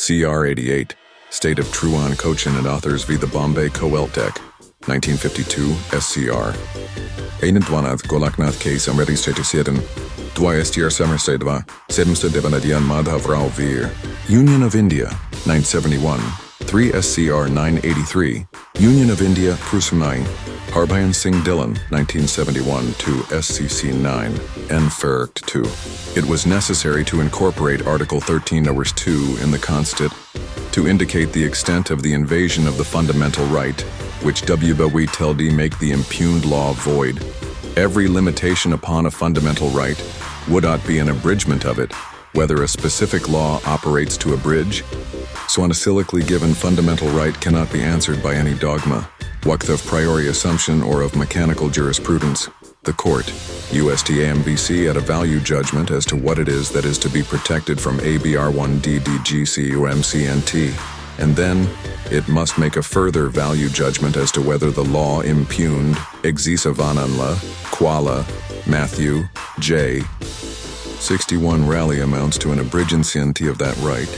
CR 88, State of Truan Cochin and Authors v. the Bombay Coeltec, 1952, SCR. Einendwanath Golaknath case Amrit Citation, Dwa STR Somerset 791 Madhav Rao Veer. Union of India, 971, 3 SCR 983, Union of India, Prusumai, Harbhajan Singh Dillon, 1971, 2 SCC 9, N. Fergt 2. It was necessary to incorporate Article 13, Numbers 2 in the Constit to indicate the extent of the invasion of the fundamental right, which W.B. Telde make the impugned law void. Every limitation upon a fundamental right would not be an abridgment of it, whether a specific law operates to abridge. So an acyclically given fundamental right cannot be answered by any dogma, waqt of priori assumption or of mechanical jurisprudence. The court, USTAMVC, at a value judgment as to what it is that is to be protected from ABR1DDGC or MCNT, and then it must make a further value judgment as to whether the law impugned Kesavananda Kuala Matthew J. 61 rally amounts to an abridgency of that right.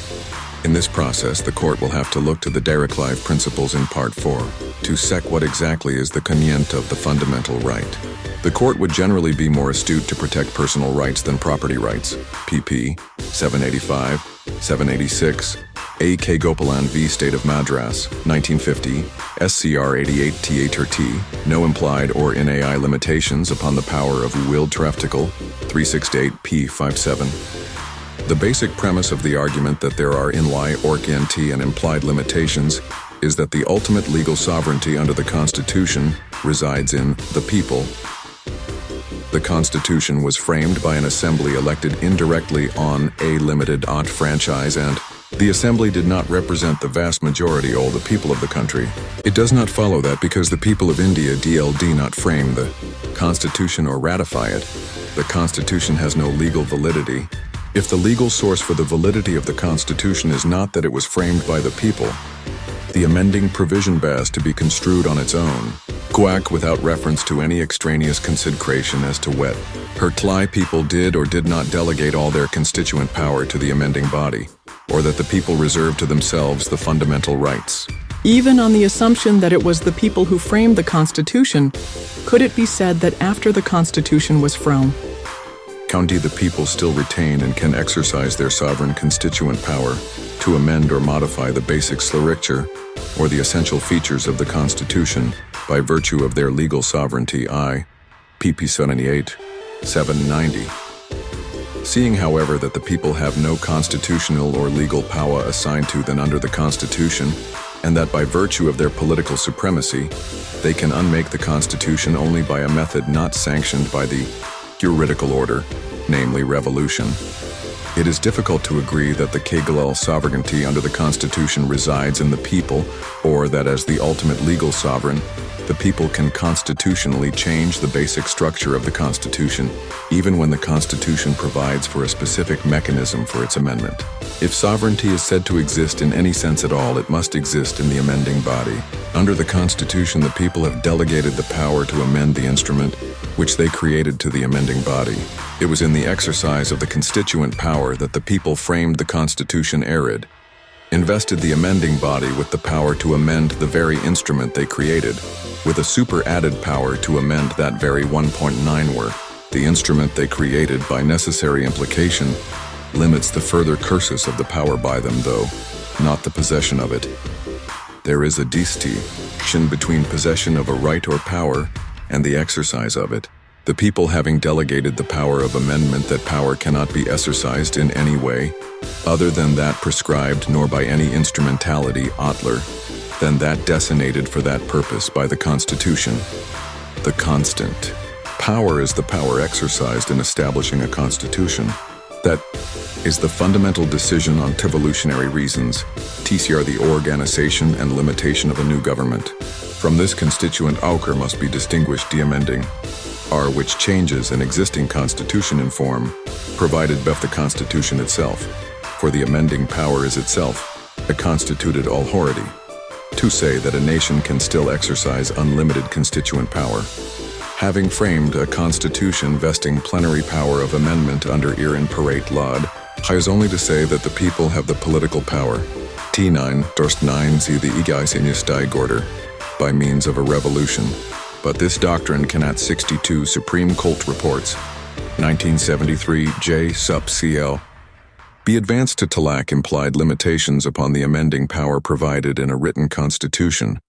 In this process, the court will have to look to the Dirichlet principles in Part 4 to sec what exactly is the content of the fundamental right. The court would generally be more astute to protect personal rights than property rights. pp. 785, 786, A. K. Gopalan v. State of Madras, 1950, SCR 88 THRT, no implied or NAI limitations upon the power of willed traftical, 368 p. 57. The basic premise of the argument that there are inlie orc-NT and implied limitations is that the ultimate legal sovereignty under the Constitution resides in the people. The Constitution was framed by an assembly elected indirectly on a limited franchise, and the assembly did not represent the vast majority of the people of the country. It does not follow that because the people of India DLD not frame the Constitution or ratify it, the Constitution has no legal validity. If the legal source for the validity of the Constitution is not that it was framed by the people, the amending provision has to be construed on its own, quack without reference to any extraneous consideration as to what her Tli people did or did not delegate all their constituent power to the amending body, or that the people reserved to themselves the fundamental rights. Even on the assumption that it was the people who framed the Constitution, could it be said that after the Constitution was framed, County the people still retain and can exercise their sovereign constituent power to amend or modify the basic sluricture or the essential features of the Constitution by virtue of their legal sovereignty pp. 78, 790. Seeing, however, that the people have no constitutional or legal power assigned to them under the Constitution, and that by virtue of their political supremacy, they can unmake the Constitution only by a method not sanctioned by the juridical order, namely revolution. It is difficult to agree that the Kegalel sovereignty under the Constitution resides in the people, or that as the ultimate legal sovereign, the people can constitutionally change the basic structure of the Constitution, even when the Constitution provides for a specific mechanism for its amendment. If sovereignty is said to exist in any sense at all, it must exist in the amending body. Under the Constitution, the people have delegated the power to amend the instrument which they created to the amending body. It was in the exercise of the constituent power that the people framed the Constitution arid, invested the amending body with the power to amend the very instrument they created, with a super-added power to amend that very 1.9 where the instrument they created by necessary implication limits the further cursus of the power by them, though not the possession of it. There is a distinction between possession of a right or power and the exercise of it. The people having delegated the power of amendment, that power cannot be exercised in any way other than that prescribed, nor by any instrumentality other than that designated for that purpose by the Constitution. The constant power is the power exercised in establishing a Constitution. That is the fundamental decision on evolutionary reasons, TCR the organization and limitation of a new government. From this constituent auker must be distinguished the amending, which changes an existing constitution in form, provided by the Constitution itself, for the amending power is itself a constituted authority. To say that a nation can still exercise unlimited constituent power, having framed a constitution vesting plenary power of amendment under Iran Parate Laud, is only to say that the people have the political power. T9 Dorst 9 sie the Egeis in order by means of a revolution. But this doctrine cannot 62 Supreme Court reports, 1973 J Sup CL, be advanced to lack implied limitations upon the amending power provided in a written constitution,